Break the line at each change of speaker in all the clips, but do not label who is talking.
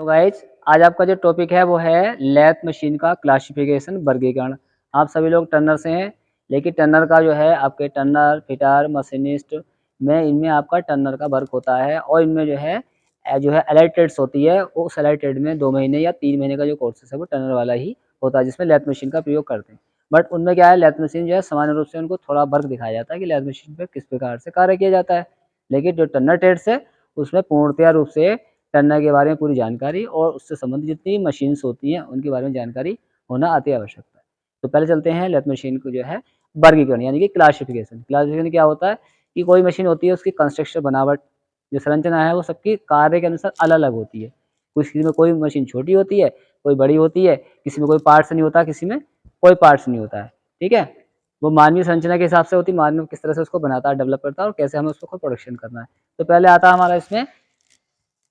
तो गाइज आज आपका जो टॉपिक है वो है लैथ मशीन का क्लासिफिकेशन वर्गीकरण। आप सभी लोग टर्नर से हैं, लेकिन टर्नर का जो है आपके टर्नर फिटर मशीनिस्ट में इनमें आपका टर्नर का वर्क होता है और इनमें जो है अलग ट्रेड्स होती है। उस अलग ट्रेड में 2 महीने या 3 महीने का जो कोर्सेस है वो टर्नर वाला ही होता है, जिसमें लैथ मशीन का प्रयोग करते हैं। बट उनमें क्या है, लैथ मशीन जो है सामान्य रूप से उनको थोड़ा वर्क दिखाया जाता है कि लैथ मशीन पर किस प्रकार से कार्य किया जाता है। लेकिन जो टर्नर ट्रेड्स है उसमें पूर्णतया रूप से टर्नर के बारे में पूरी जानकारी और उससे संबंधित जितनी मशीन्स होती हैं उनके बारे में जानकारी होना अति आवश्यक है। तो पहले चलते हैं लैथ मशीन को जो है वर्गीकरण यानी कि क्लासिफिकेशन। क्लासिफिकेशन क्या होता है कि कोई मशीन होती है उसकी कंस्ट्रक्शन बनावट जो संरचना है वो सबकी कार्य के अनुसार अलग अलग होती है। किसी में कोई मशीन छोटी होती है, कोई बड़ी होती है, किसी में कोई पार्ट्स नहीं होता, किसी में कोई पार्ट्स नहीं होता है। ठीक है, वो मानवीय संरचना के हिसाब से होती है, मानव किस तरह से उसको बनाता है, डेवलप करता है और कैसे हमें उसको प्रोडक्शन करना है। तो पहले आता है हमारा इसमें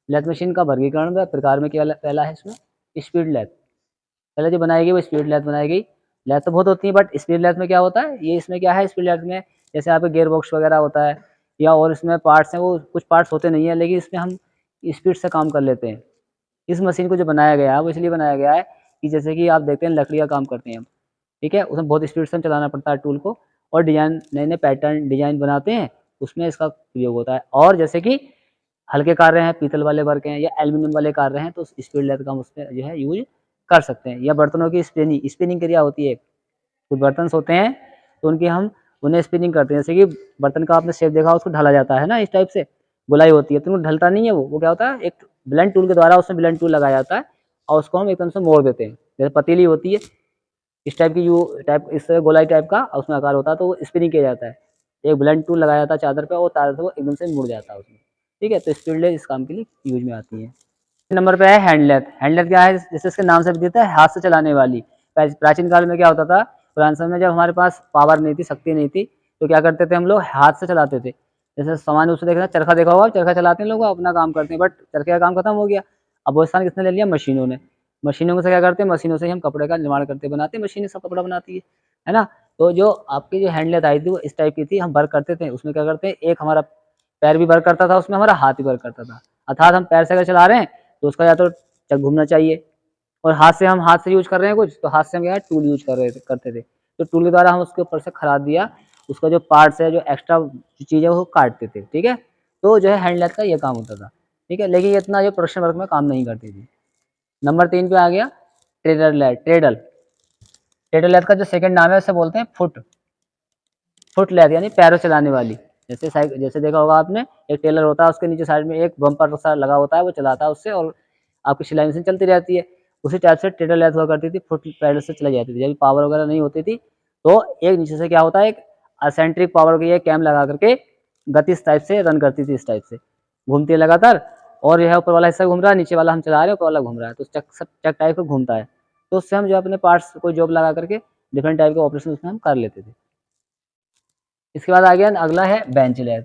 लैथ मशीन का वर्गीकरण व प्रकार में क्या पहला है इसमें स्पीड लैथ। पहले जो बनाई गई वो स्पीड लैथ बनाई गई। लैथ तो बहुत होती है बट स्पीड लैथ में क्या होता है, ये इसमें क्या है स्पीड लैथ में जैसे आपके गियर बॉक्स वगैरह होता है या और इसमें पार्ट्स हैं, वो कुछ पार्ट्स होते नहीं है लेकिन इसमें हम स्पीड से काम कर लेते हैं। इस मशीन को जो बनाया गया है वो इसलिए बनाया गया है कि जैसे कि आप देखते हैं लकड़ी का काम करते हैं हम, ठीक है, उसमें बहुत स्पीड से चलाना पड़ता है टूल को और डिजाइन नए नए पैटर्न डिजाइन बनाते हैं, उसमें इसका प्रयोग होता है। और जैसे कि हल्के कार्य हैं, पीतल वाले वर्क हैं या एल्यूमिनियम वाले कार्य हैं तो स्पीड लेथ का हम उसमें जो है यूज कर सकते हैं। या बर्तनों की स्पिनिंग स्पिनिंग क्रिया होती है, कुछ बर्तन होते हैं तो उनकी हम उन्हें स्पिनिंग करते हैं। जैसे कि बर्तन का आपने शेप देखा, उसको ढला जाता है ना, इस टाइप से गोलाई होती है तो उनको ढलता नहीं है, वो क्या होता है एक ब्लेंड टूल के द्वारा उसमें ब्लेंड टूल लगाया जाता है और उसको हम एकदम से मोड़ देते हैं। जैसे पतीली होती है इस टाइप की, यू टाइप इस गोलाई टाइप का उसमें आकार होता है तो वो स्पिनिंग किया जाता है। एक ब्लेंड टूल लगाया जाता है चादर पे और तार से वो एकदम से मुड़ जाता है उसमें। ठीक है, तो स्पीड लेथ इस काम के लिए यूज में आती है। नंबर पे है हैंड लेथ। हैंड लेथ क्या है, जैसे इसके नाम से भी देता है हाथ से चलाने वाली। प्राचीन काल में क्या होता था, पुराने समय में जब हमारे पास पावर नहीं थी, शक्ति नहीं थी, तो क्या करते थे हम लोग हाथ से चलाते थे। जैसे सामान्य रूप से देखना, चरखा देखा होगा, चरखा चलाते हैं लोग अपना काम करते हैं, बट चरखे का काम खत्म हो गया। अब वो स्थान किसने ले लिया, मशीनों ने। मशीनों से क्या करते हैं, मशीनों से ही हम कपड़े का निर्माण करते बनाते हैं, मशीनें सब कपड़ा बनाती है ना। तो जो आपकी जो हैंड लेथ आई थी वो इस टाइप की थी, हम वर्क करते थे उसमें। क्या करते हैं, एक हमारा पैर भी वर्क करता था उसमें, हमारा हाथ भी वर्क करता था। अर्थात हम पैर से अगर चला रहे हैं तो उसका या तो चक घूमना चाहिए, और हाथ से यूज कर रहे हैं कुछ तो हाथ से हम क्या है टूल यूज करते थे। तो टूल के द्वारा हम उसके ऊपर से खराद दिया, उसका जो पार्ट्स है जो एक्स्ट्रा चीज़ है वो काटते थे। ठीक है, तो जो है हैंड लेथ का ये काम होता था। ठीक है, लेकिन ये इतना जो प्रोडक्शन वर्क में काम नहीं करती थी। नंबर 3 पे आ गया ट्रेडल लेथ। ट्रेडल लेथ का जो सेकंड नाम है उसे बोलते हैं फुट लेथ यानी पैरों चलाने वाली। जैसे देखा होगा आपने, एक टेलर होता है उसके नीचे साइड में एक बम्पर सा लगा होता है, वो चलाता है उससे और आपकी सिलाई मशीन चलती रहती है। उसी टाइप से ट्रेडल लेथ हुआ करती थी, फुट पैडल से चलाई जाती थी। जब पावर वगैरह नहीं होती थी तो एक नीचे से क्या होता है, एक असेंट्रिक पावर की एक कैम लगा करके गति इस टाइप से रन करती थी, इस टाइप से घूमती है लगातार। और यह ऊपर वाला हिस्सा घूम रहा है, नीचे वाला हम चला रहे हैं, ऊपर वाला घूम रहा है, तो चक टाइप का घूमता है। तो उससे हम जो अपने पार्ट्स कोई जॉब लगा करके डिफरेंट टाइप के ऑपरेशन उसमें हम कर लेते थे। इसके बाद आ गया अगला है बेंच लेथ।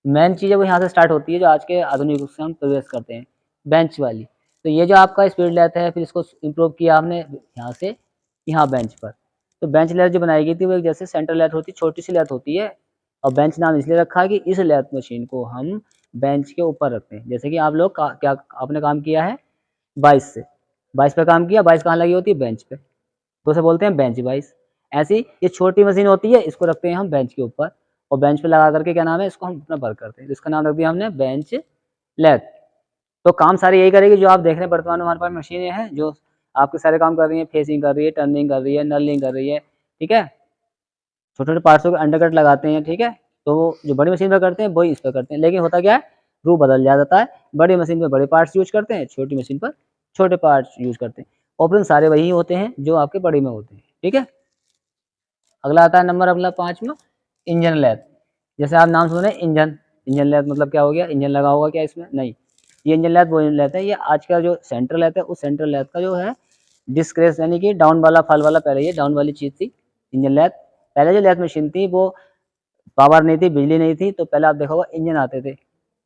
मेन चीज़ है वो यहाँ से स्टार्ट होती है, जो आज के आधुनिक युग से हम प्रवेश करते हैं, बेंच वाली। तो ये जो आपका स्पीड लेथ है, फिर इसको इम्प्रूव किया हमने यहाँ से यहाँ बेंच पर। तो बेंच लेथ जो बनाई गई थी वो एक जैसे सेंटर लेथ होती है, छोटी सी लेथ होती है, और बेंच नाम इसलिए रखा है कि इस लेथ मशीन को हम बेंच के ऊपर रखते हैं। जैसे कि आप लोग क्या आपने काम किया है 22 से, 22 पे काम किया, 22 कहाँ लगी होती है, बेंच पे, तो उसे बोलते हैं बेंच 22। ऐसी ये छोटी मशीन होती है, इसको रखते हैं हम बेंच के ऊपर और बेंच पे लगा करके क्या नाम है, इसको हम अपना वर्क करते हैं। इसका नाम रख दिया हमने बेंच लेथ। तो काम सारे यही करेगी जो आप देख रहे हैं वर्तमान में हमारे पास मशीनें हैं जो आपके सारे काम कर रही हैं, फेसिंग कर रही है, टर्निंग कर रही है, नलिंग कर रही है। ठीक है, छोटे छोटे पार्ट्सों के अंडरकट लगाते हैं। ठीक है, तो जो बड़ी मशीन पर करते हैं वही इस पर करते हैं, लेकिन होता क्या है रूप बदल जाता है। बड़ी मशीन पर बड़े पार्ट्स यूज करते हैं, छोटी मशीन पर छोटे पार्ट्स यूज करते हैं। ऑपरेशन सारे वही होते हैं जो आपके बड़ी में होते हैं। ठीक है, अगला आता है नंबर अगला 5वां इंजन लेथ। जैसे आप नाम सुने इंजन, इंजन लेथ मतलब क्या हो गया, इंजन लगा होगा क्या इसमें, नहीं। ये इंजन लेथ वो लेथ है, ये आज का जो सेंट्रल लेथ है उस सेंट्रल लेथ का जो है डिस्क्रेस यानी कि डाउन वाला फल वाला, पहले ये डाउन वाली चीज थी इंजन लेथ। पहले जो लेथ मशीन थी वो पावर नहीं थी, बिजली नहीं थी, तो पहले आप देखा होगा इंजन आते थे।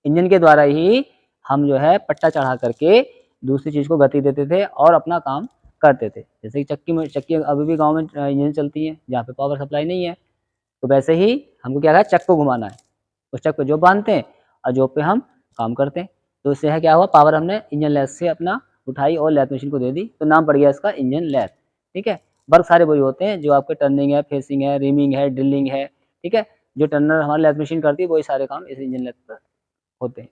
इंजन के द्वारा ही हम जो है पट्टा चढ़ा करके दूसरी चीज को गति देते थे और अपना काम करते थे। जैसे कि चक्की अभी भी गांव में इंजन चलती है जहाँ पे पावर सप्लाई नहीं है, तो वैसे ही हमको क्या है चक को घुमाना है, उस चक पे जॉब बांधते हैं और जॉब पे हम काम करते हैं। तो इससे है क्या हुआ, पावर हमने इंजन लेथ से अपना उठाई और लेथ मशीन को दे दी, तो नाम पड़ गया इसका इंजन लेथ। ठीक है, वर्क सारे वही होते हैं जो आपके टर्निंग है, फेसिंग है, रिमिंग है, ड्रिलिंग है। ठीक है, जो टर्नर हमारी लेथ मशीन करती है वही सारे काम इस इंजन लेथ पर होते हैं।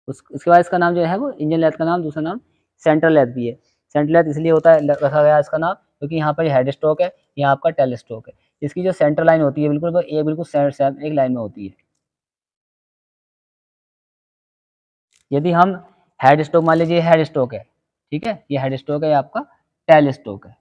उसके बाद इसका नाम जो है वो इंजन लेथ का नाम, दूसरा नाम सेंट्रल लेथ भी है। सेंट्रल लेथ इसलिए होता है, रखा गया इसका नाम, क्योंकि यहाँ पर हेड स्ट्रोक है, यहाँ आपका टेल स्ट्रोक है। इसकी जो सेंटर लाइन होती है बिल्कुल वो बिल्कुल सेम एक लाइन में होती है। यदि हम हेड स्ट्रोक, मान लीजिए हेड स्ट्रोक है, ठीक है, ये हेड स्ट्रोक है, ये आपका टेल स्ट्रोक है।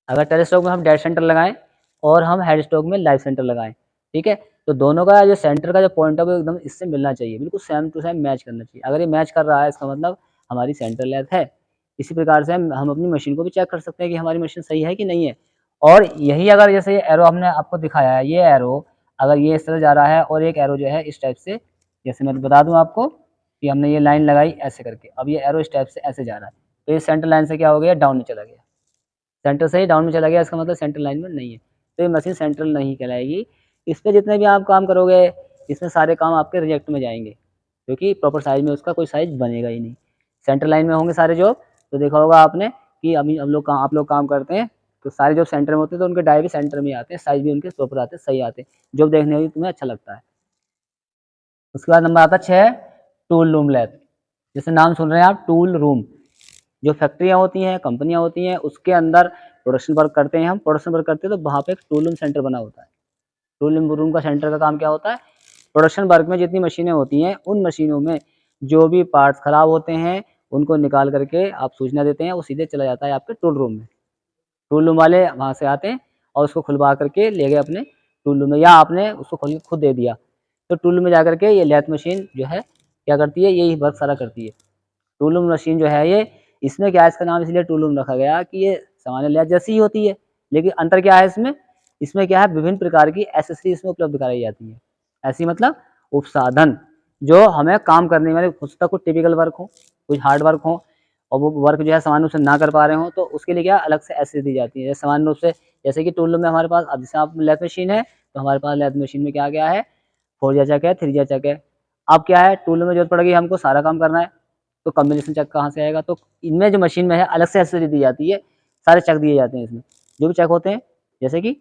अगर टेल स्ट्रोक में हम डेड सेंटर लगाएं और हम हेड स्ट्रोक में लाइव सेंटर लगाएं, ठीक है, तो दोनों का जो सेंटर का जो पॉइंट है वो एकदम इससे मिलना चाहिए, बिल्कुल सेम टू सेम मैच करना चाहिए। अगर ये मैच कर रहा है इसका मतलब हमारी सेंटर लेथ है। इसी प्रकार से हम अपनी मशीन को भी चेक कर सकते हैं कि हमारी मशीन सही है कि नहीं है। और यही अगर जैसे ये एरो हमने आपको दिखाया है, ये एरो अगर ये इस तरह जा रहा है और एक एरो जो है इस टाइप से, जैसे मैं बता दूं आपको कि हमने ये लाइन लगाई ऐसे करके, अब ये एरो इस टाइप से ऐसे जा रहा है, तो ये सेंटर लाइन से क्या हो गया, डाउन में चला गया। सेंटर से ही डाउन में चला गया, इसका मतलब सेंट्रल लाइन में नहीं है, तो ये मशीन सेंट्रल नहीं कहलाएगी। इस पे जितने भी आप काम करोगे इसमें सारे काम आपके रिजेक्ट में जाएंगे, क्योंकि प्रॉपर साइज में उसका कोई साइज बनेगा ही नहीं। सेंट्रल लाइन में होंगे सारे जॉब, तो देखा होगा आपने कि अभी आप लोग काम करते हैं तो सारे जॉब सेंटर में होते हैं, तो उनके डाई भी सेंटर में आते हैं, साइज भी उनके प्रॉपर आते हैं, सही आते हैं, जॉब देखने में भी तुम्हें अच्छा लगता है। उसके बाद नंबर आता है 6, टूल रूम लेथ। जैसे नाम सुन रहे हैं आप, टूल रूम। जो फैक्ट्रियाँ होती हैं, कंपनियाँ होती हैं, उसके अंदर प्रोडक्शन वर्क करते हैं हम, प्रोडक्शन वर्क करते हैं तो वहाँ पे एक टूल रूम सेंटर बना होता है। टूल रूम का सेंटर का काम क्या होता है, प्रोडक्शन वर्क में जितनी मशीनें होती हैं उन मशीनों में जो भी पार्ट्स खराब होते हैं उनको निकाल करके आप सूचना देते हैं, वो सीधे चला जाता है आपके टूल रूम में। टूल रूम वाले वहाँ से आते हैं और उसको खुलवा करके ले गए अपने टूल रूम में, या आपने उसको खोल के खुद दे दिया, तो टूल रूम में जा करके ये लेथ मशीन जो है क्या करती है, यही वर्क सारा करती है। टूल रूम मशीन जो है ये, इसमें क्या है, इसका नाम इसलिए टूल रूम रखा गया कि ये सामान्य लेथ जैसी ही होती है, लेकिन अंतर क्या है इसमें, इसमें क्या है, विभिन्न प्रकार की एसेसरी इसमें उपलब्ध कराई जाती है। ऐसी मतलब उपसाधन जो हमें काम करने वाले, हो सकता है कुछ टिपिकल वर्क हो, कुछ हार्ड वर्क हो, और वो वर्क जो है सामान्य रूप से ना कर पा रहे हो, तो उसके लिए क्या अलग से एसेसरी दी जाती है। जैसे सामान्य रूप से, जैसे कि टूल रूम में हमारे पास, अब जैसे आप लेथ मशीन है तो हमारे पास लेथ मशीन में क्या गया है, 4 चक है, 3 चक है। अब क्या है, टूल रूम में जरूरत पड़ेगी हमको सारा काम करना है, तो कॉम्बिनेशन चक कहाँ से आएगा, तो इनमें जो मशीन में है अलग से एसेसरी दी जाती है, सारे चक दिए जाते हैं इसमें, जो भी चक होते हैं, जैसे कि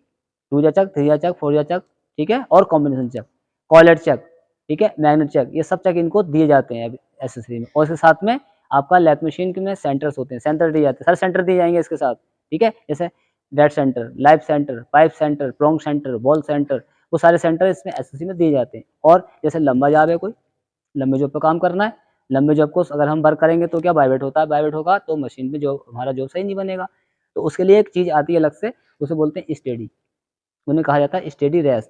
2 चक, 3 चक, 4 चक, ठीक है, और कॉम्बिनेशन चक, कॉलेट चक, ठीक है, मैग्नेट चक, ये सब चक इनको दिए जाते हैं एसेसरी में। और इसके साथ में आपका लेथ मशीन में सेंटर्स होते हैं, सेंटर दिए जाते हैं, सारे सेंटर दिए जाएंगे इसके साथ, ठीक है, जैसे dead centre, life centre, pipe centre, prong centre, ball centre, वो सारे सेंटर इसमें एसेसरी में दिए जाते हैं। और जैसे लंबा जॉब है, कोई लंबे जॉब पर काम करना है, लंबे जॉब को अगर हम वर्क करेंगे तो क्या वाइब्रेट होता है, वाइब्रेट होगा तो मशीन में जो हमारा जॉब सही नहीं बनेगा, तो उसके लिए एक चीज़ आती है अलग से, उसे बोलते हैं स्टेडी, उन्हें कहा जाता है स्टेडी रेस्ट।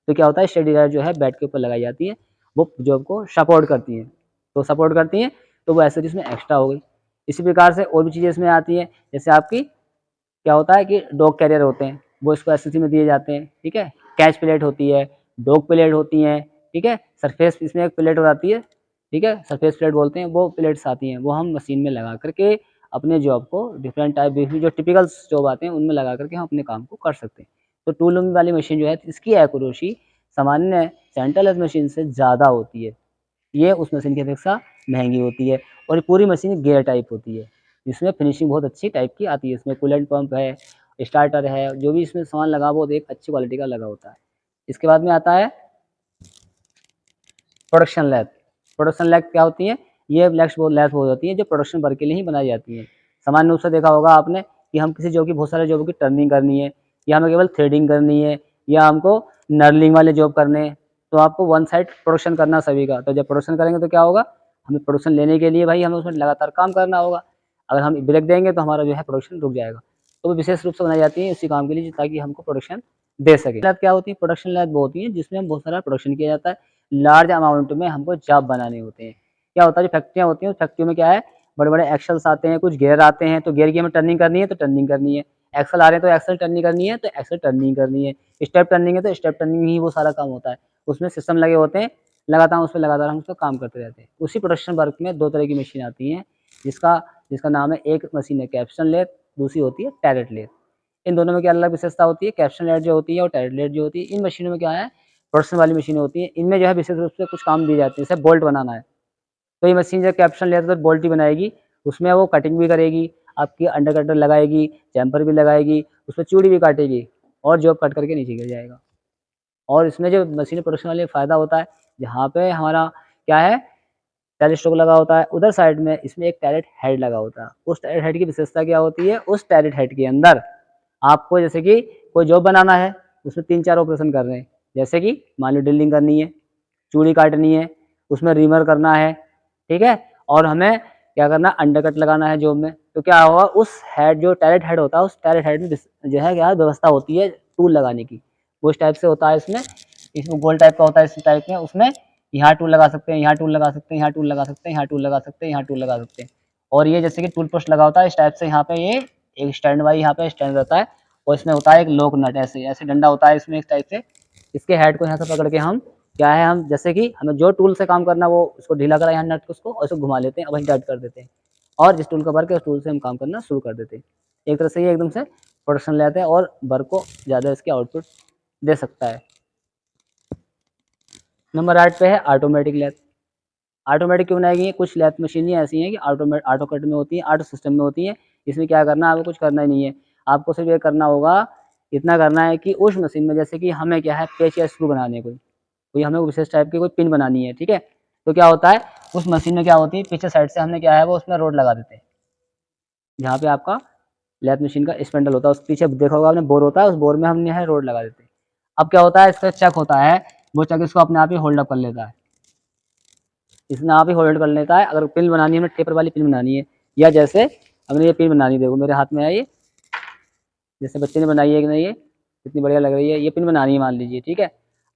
तो क्या होता है, स्टेडी रेस्ट जो है बेड के ऊपर लगाई जाती है, वो जॉब को सपोर्ट करती हैं, तो सपोर्ट करती हैं, तो वो ऐसे जिसमें एक्स्ट्रा हो गई। इसी प्रकार से और भी चीज़ें इसमें आती हैं, जैसे आपकी क्या होता है कि डॉग कैरियर होते हैं, वो इसको एसएससी में दिए जाते हैं, ठीक है, कैच प्लेट होती है, डॉग प्लेट होती हैं, ठीक है, सरफेस इसमें एक प्लेट हो जाती है, ठीक है, सरफेस प्लेट बोलते हैं, वो प्लेट्स आती हैं, वो हम मशीन में लगा करके अपने जॉब को डिफरेंट टाइप जो टिपिकल जॉब आते हैं उनमें लगा करके हम अपने काम को कर सकते हैं। तो टूल रूम वाली मशीन जो है इसकी एक्यूरेसी सामान्य सेंट्रल मशीन से ज़्यादा होती है, ये उस मशीन की अपेक्षा महंगी होती है, और ये पूरी मशीन गियर टाइप होती है, जिसमें फिनिशिंग बहुत अच्छी टाइप की आती है, इसमें कूलेंट पंप है, स्टार्टर है, जो भी इसमें सामान लगा वो एक अच्छी क्वालिटी का लगा होता है। इसके बाद में आता है प्रोडक्शन लैब। प्रोडक्शन लैब क्या होती है, ये लैब वो होती है जो प्रोडक्शन वर्क के लिए ही बनाई जाती है। सामान्य रूप से देखा होगा आपने कि हम किसी जॉब की, बहुत सारे जॉब की टर्निंग करनी है, या हमें केवल थ्रेडिंग करनी है, या हमको नर्लिंग वाले जॉब करने हैं, तो आपको वन साइड प्रोडक्शन करना सभी का। तो जब प्रोडक्शन करेंगे तो क्या होगा, हमें प्रोडक्शन लेने के लिए भाई हमें उसमें लगातार काम करना होगा, अगर हम ब्रेक देंगे तो हमारा जो है प्रोडक्शन रुक जाएगा। तो वो विशेष रूप से बनाई जाती है इसी काम के लिए, ताकि हमको प्रोडक्शन दे सके। लैब क्या होती है, प्रोडक्शन लैब वो होती है जिसमें हम बहुत सारा प्रोडक्शन किया जाता है, लार्ज अमाउंट में हमको जॉब बनाने होते हैं। क्या होता है, जो फैक्ट्रियाँ होती हैं, उस फैक्ट्री में क्या है, बड़े-बड़े एक्सेल्स आते हैं, कुछ गियर आते हैं, तो गियर की हमें टर्निंग करनी है तो टर्निंग करनी है, एक्सेल आ रहे हैं तो एक्सेल टर्निंग करनी है तो एक्सेल टर्निंग करनी है, स्टेप टर्निंग है तो स्टेप टर्निंग ही वो सारा काम होता है। उसमें सिस्टम लगे होते हैं, लगातार उसपे लगातार हम उसपे काम करते रहते हैं। उसी प्रोडक्शन वर्क में 2 तरह की मशीन आती हैं, जिसका जिसका नाम है, एक मशीन है कैप्स्टन लेथ, दूसरी होती है टैरेट लेथ। इन दोनों में क्या अलग विशेषता होती है, कैप्स्टन लेथ जो होती है और टैरेट लेथ जो होती है, इन मशीनों में क्या है, प्रोडक्शन वाली मशीनें होती हैं, इनमें जो है विशेष रूप से कुछ काम दिए जाते हैं, जैसे बोल्ट बनाना है, तो ये मशीन जो कैप्शन लेकर तो बोल्ट ही बनाएगी, उसमें वो कटिंग भी करेगी, आपकी अंडर कटर लगाएगी, चैम्पर भी लगाएगी, उसमें चूड़ी भी काटेगी और जॉब कट करके नीचे गिर जाएगा। और इसमें जो मशीन प्रोडक्शन वाले फ़ायदा होता है, जहाँ पे हमारा क्या है, टायर स्टॉक लगा होता है, उधर साइड में इसमें एक टैरेट हेड लगा होता है। उस टैरेट हेड की विशेषता क्या होती है, उस टैरेट हेड के अंदर आपको जैसे कि कोई जॉब बनाना है, उसमें 3-4 ऑपरेशन कर रहे हैं, जैसे कि मान लो ड्रिलिंग करनी है, चूड़ी काटनी है, उसमें रीमर करना है, ठीक है? और हमें क्या करना है, अंडरकट लगाना है जॉब में, तो क्या होगा, उस हेड जो टैरेट हेड होता है, उस टैरेट हेड में जो है क्या व्यवस्था होती है टूल लगाने की, वो इस टाइप से होता है इसमें गोल टाइप का होता है इस टाइप में, उसमें यहाँ टूल लगा सकते हैं, यहाँ टूल लगा सकते हैं, यहाँ टूल लगा सकते हैं, यहाँ टूल लगा सकते हैं, यहाँ टूल लगा सकते हैं। और ये जैसे कि टूल पोस्ट लगा होता है इस टाइप से, यहाँ पे ये एक स्टैंड बाई यहाँ पे स्टैंड रहता है और इसमें होता है एक लॉक नट, ऐसे ऐसे डंडा होता है इसमें इस टाइप से, इसके हेड को यहाँ से पकड़ के हम क्या है, हम जैसे कि हमें जो टूल से काम करना वो उसको ढीला करा यहाँ नट को उसको और उसको घुमा लेते हैं, वहीं टाइट कर देते हैं और जिस टूल का वर्क है उस टूल से हम काम करना शुरू कर देते हैं। एक तरह से ये एकदम से प्रोडक्शन लेते हैं और वर्क को ज़्यादा इसके आउटपुट दे सकता है। नंबर 8 पे है ऑटोमेटिक लैथ। ऑटोमेटिक क्यों बनाई गई है, कुछ लैथ मशीनें ऐसी हैं कि ऑटो कट में होती हैं, ऑटो सिस्टम में होती हैं, इसमें क्या करना है, आपको कुछ करना ही नहीं है, आपको सिर्फ ये करना होगा, इतना करना है कि उस मशीन में जैसे कि हमें क्या है पेच या स्क्रू बनाने हैं, कोई हमें विशेष टाइप की कोई पिन बनानी है, ठीक है, तो क्या होता है उस मशीन में क्या होती है, पीछे साइड से हमने क्या है वो उसमें रोड लगा देते हैं, जहाँ पे आपका लैथ मशीन का स्पेंडल होता है, उस पीछे देखा होगा आपने बोर होता है, उस बोर में हमने है रोड लगा देते हैं। अब क्या होता है, इसका चक होता है, वो चक इसको अपने आप ही होल्ड अप कर लेता है, इसने आप ही होल्ड कर लेता है। अगर पिन बनानी है, हमें टेपर वाली पिन बनानी है, या जैसे हमने ये पिन बनानी, देखो मेरे हाथ में है ये, जैसे बच्चे ने बनाई है कि नहीं, ये कितनी बढ़िया लग रही है, ये पिन बनानी है मान लीजिए, ठीक है।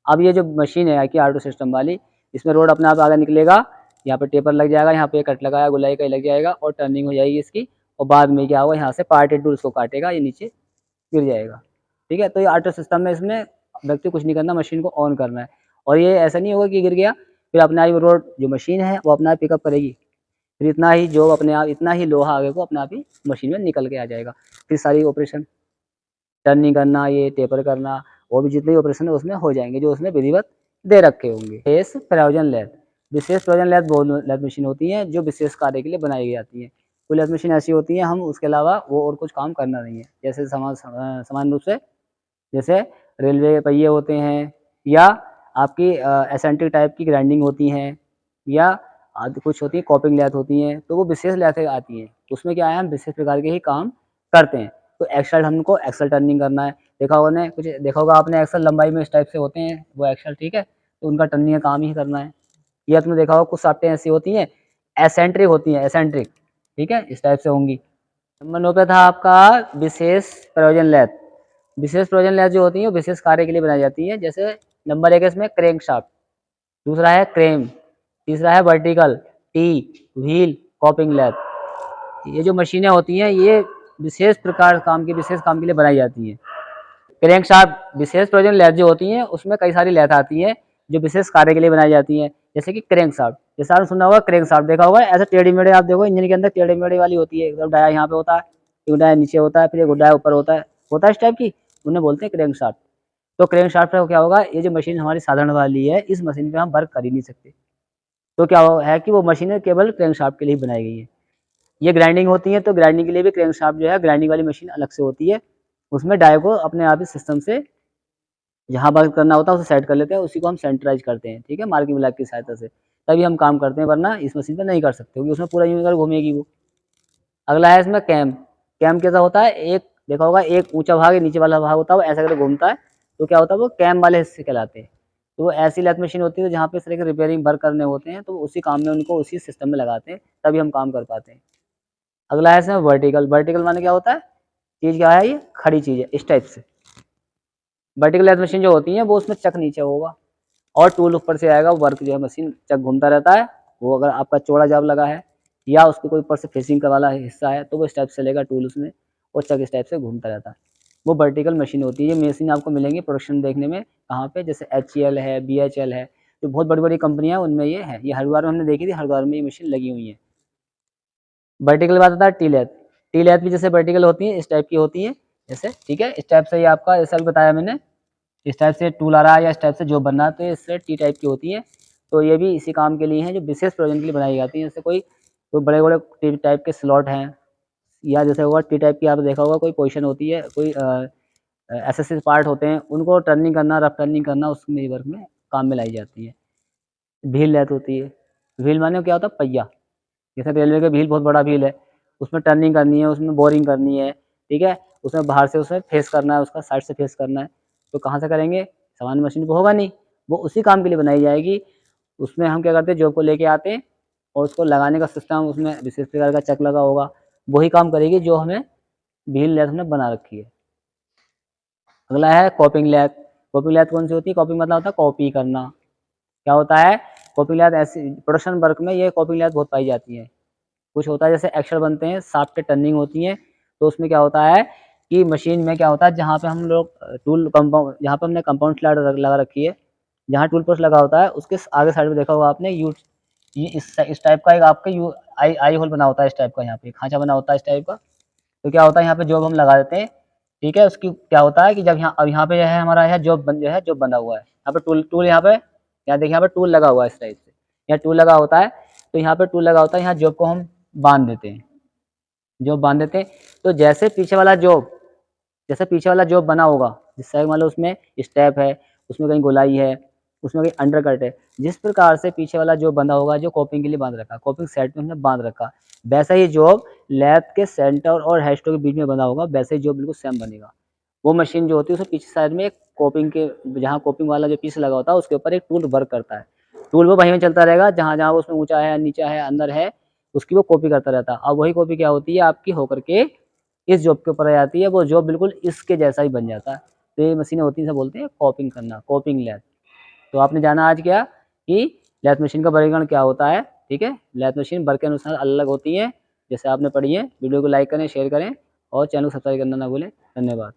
अब ये जो मशीन है कि ऑटो सिस्टम वाली, इसमें रोड अपने आप आगे निकलेगा, यहाँ पे टेपर लग जाएगा, यहाँ पे कट लगाया गुलाई का लग जाएगा और टर्निंग हो जाएगी इसकी, और बाद में क्या होगा, यहाँ से पार्टेड टूल उसको काटेगा, ये नीचे गिर जाएगा, ठीक है। तो ये ऑटो सिस्टम में इसमें व्यक्ति कुछ नहीं करना, मशीन को ऑन करना है, और ये ऐसा नहीं होगा कि गिर गया फिर अपना ही रोड जो मशीन है वो अपना पिकअप करेगी, फिर इतना ही जो अपने आप इतना ही लोहा आगे को अपने आप ही मशीन में निकल के आ जाएगा, फिर सारी ऑपरेशन टर्निंग करना, ये टेपर करना और भी जितने ऑपरेशन है उसमें हो जाएंगे जो उसमें विधिवत दे रखे होंगे। विशेष प्रयोजन लैथ, विशेष प्रयोजन लैथ वो लैथ मशीन होती हैं जो विशेष कार्य के लिए बनाई जाती हैं। कोई लैथ मशीन ऐसी होती है हम उसके अलावा वो और कुछ काम करना नहीं है, जैसे सामान्य रूप से जैसे रेलवे पहिए होते हैं, या आपकी एसेंट्रिक टाइप की ग्राइंडिंग होती हैं, या कुछ होती है कॉपिंग लैथ होती हैं, तो वो विशेष लैथें आती हैं, उसमें क्या है हम विशेष प्रकार के ही काम करते हैं। तो एक्सल हमको एक्सल टर्निंग करना है, देखा होगा ने कुछ देखा होगा आपने, एक्सल लंबाई में इस टाइप से होते हैं वो एक्सल, ठीक है, तो उनका टर्निंग का काम ही करना है। या तुमने देखा होगा कुछ साफ्टें ऐसी होती हैं एसेंट्रिक होती हैं, एसेंट्रिक, ठीक है, इस टाइप से होंगी। नंबर 9 पे था आपका विशेष प्रयोजन लैथ। विशेष प्रयोजन लैथ जो होती है वो विशेष कार्य के लिए बनाई जाती है, जैसे नंबर 1 है इसमें क्रैंक शाफ्ट, दूसरा है क्रेम, तीसरा है वर्टिकल टी व्हील कॉपिंग लैथ। ये जो मशीनें होती हैं ये विशेष काम के लिए बनाई जाती हैं। क्रैंक शाफ्ट विशेष प्रयोजन लैथ जो होती हैं उसमें कई सारी लैथ आती हैं जो विशेष कार्य के लिए बनाई जाती हैं, जैसे कि क्रैंक शाफ्ट, जैसे आपने सुना होगा क्रैंक शाफ्ट, देखा होगा ऐसे टेढ़ी मेढ़े, आप देखो इंजन के अंदर टेढ़े मेढ़े वाली होती है, एकदम डाया यहाँ पे होता है, एक डाया नीचे होता है, फिर एक डाया ऊपर होता है इस टाइप की, उन्हें बोलते हैं क्रैंक शाफ्ट। तो क्रैंक शाफ्ट का क्या होगा, ये जो मशीन हमारी साधारण वाली है इस मशीन पे हम वर्क कर ही नहीं सकते, तो क्या है कि वो मशीनें केवल क्रैंक शाफ्ट के लिए बनाई गई है। ये ग्राइंडिंग होती है तो ग्राइंडिंग के लिए भी क्रैंक शाफ्ट जो है ग्राइंडिंग वाली मशीन अलग से होती है, उसमें डाई को अपने आप ही सिस्टम से जहाँ वर्क करना होता है उसे सेट कर लेते हैं, उसी को हम सेंटराइज करते हैं, ठीक है, मार्किंग ब्लॉक की सहायता से, तभी हम काम करते हैं, वरना इस मशीन पर नहीं कर सकते क्योंकि उसमें पूरा यूं घूमेगी वो। अगला है इसमें कैम। कैम कैसा होता है, एक देखा होगा एक ऊंचा भाग नीचे वाला भाग होता है वो ऐसा करके घूमता है, तो क्या होता है वो कैम वाले हिस्से कहलाते हैं। तो वो ऐसी लैथ मशीन होती है जहाँ पे इस तरह के रिपेयरिंग वर्क करने होते हैं, तो उसी काम में उनको उसी सिस्टम में लगाते हैं, तभी हम काम कर पाते हैं। अगला है इसमें वर्टिकल। वर्टिकल माने क्या होता है, चीज़ क्या है, ये खड़ी चीज़ है इस टाइप से। वर्टिकल लैथ मशीन जो होती है वो उसमें चक नीचे होगा और टूल ऊपर से आएगा, वर्क जो है मशीन चक घूमता रहता है, वो अगर आपका चौड़ा जॉब लगा है या उसके कोई ऊपर से फिशिंग का वाला हिस्सा है तो वो इस टाइप से लेगा टूल उसमें और चक इस टाइप से घूमता रहता है, वो वर्टिकल मशीन होती है। ये मशीन आपको मिलेंगी प्रोडक्शन देखने में कहाँ पे, जैसे HCL है, BHL है, जो बहुत बड़ी बड़ी कंपनियां हैं उनमें ये है, ये हरिद्वार में हमने देखी थी, हरिद्वार में ये मशीन लगी हुई है। वर्टिकल बात आता है टी लैथ। टी लैथ भी जैसे वर्टिकल होती है इस टाइप की होती है जैसे, ठीक है, इस टाइप से ये आपका जैसा भी बताया मैंने इस टाइप से टूल आ रहा है या इस टाइप से जॉब बन रहा है, तो ये इससे टी टाइप की होती है। तो ये भी इसी काम के लिए हैं, जो विशेष प्रयोजन के लिए बनाई जाती हैं। जैसे कोई तो बड़े-बड़े टी टाइप के स्लॉट हैं, या जैसे होगा टी टाइप की, आपने देखा होगा कोई पोजीशन होती है, कोई एसएससी पार्ट होते हैं, उनको टर्निंग करना, रफ टर्निंग करना, उसमें वर्क में काम में लाई जाती है। व्हील लैथ होती है। व्हील माने क्या होता है? पहिया। जैसे रेलवे का व्हील बहुत बड़ा व्हील है, उसमें टर्निंग करनी है, उसमें बोरिंग करनी है, ठीक है? उसमें बाहर से उसे फेस करना है, उसका साइड से फेस करना है, तो कहाँ से करेंगे? सामान्य मशीन पे होगा नहीं, वो उसी काम के लिए बनाई जाएगी। उसमें हम क्या करते हैं, जॉब को लेके आते हैं और उसको लगाने का सिस्टम, उसमें विशेष प्रकार का चक लगा होगा, वही काम करेगी जो हमें व्हील लैथ ने बना रखी है। अगला है कॉपिंग लैथ। कॉपिंग लैथ कौन सी होती है? कॉपिंग मतलब होता है कॉपी करना। क्या होता है? कॉपिंग लैथ ऐसी प्रोडक्शन वर्क में ये कॉपिंग लैथ बहुत पाई जाती है। कुछ होता है जैसे एक्सल बनते हैं, शाफ्ट टर्निंग होती है, तो उसमें क्या होता है कि मशीन में क्या होता है, जहाँ पे हम लोग टूल कंपाउंड, जहाँ पे हमने कंपाउंड स्लाइड लगा रखी है, जहाँ टूल पोस्ट लगा होता है, उसके आगे साइड में देखा होगा आपने ये इस टाइप का एक आपका यू आई आई होल बना होता है, इस टाइप का यहाँ पे खांचा बना होता है इस टाइप का। तो क्या होता है, यहाँ पे जॉब हम लगा देते हैं, ठीक है? उसकी क्या होता है कि जब यहाँ, अब यहाँ पे जो है हमारा यहाँ जॉब बना हुआ है, यहाँ पे टूल यहाँ देखिए, यहाँ पे टूल लगा हुआ है इस टाइप से, यहाँ टूल लगा होता है, तो यहाँ पे टूल लगा होता है, यहाँ जॉब को हम बांध देते हैं, जॉब बांध देते हैं। तो जैसे पीछे वाला जॉब बना होगा, जिस साइड मान लो उसमें स्टेप है, उसमें कहीं गोलाई है, उसमें कहीं अंडरकट है, जिस प्रकार से पीछे वाला जॉब बंधा होगा, जो कॉपिंग के लिए बांध रखा, कॉपिंग सेट में हमने बांध रखा, वैसा ही जॉब लैथ के सेंटर और हेडस्टॉक के बीच में बंधा होगा, वैसे ही जॉब बिल्कुल सेम बनेगा। वो मशीन जो होती है, उसके पीछे साइड में एक कॉपिंग के, जहाँ कॉपिंग वाला जो पीस लगा होता है, उसके ऊपर एक टूल वर्क करता है। टूल वो वहीं में चलता रहेगा, जहाँ-जहाँ वो उसमें ऊँचा है, नीचा है, अंदर है, उसकी वो कॉपी करता रहता है। अब वही कॉपी क्या होती है आपकी होकर के इस जॉब के ऊपर आ जाती है, वो जॉब बिल्कुल इसके जैसा ही बन जाता है। तो ये मशीनें होती हैं, इसे बोलते हैं कॉपिंग करना, कॉपिंग लैथ। तो आपने जाना आज क्या कि लैथ मशीन का वर्गीकरण क्या होता है, ठीक है? लैथ मशीन वर्क के अनुसार अलग होती है, जैसे आपने पढ़ी है। वीडियो को लाइक करें, शेयर करें और चैनल को सब्सक्राइब करना ना भूलें। धन्यवाद।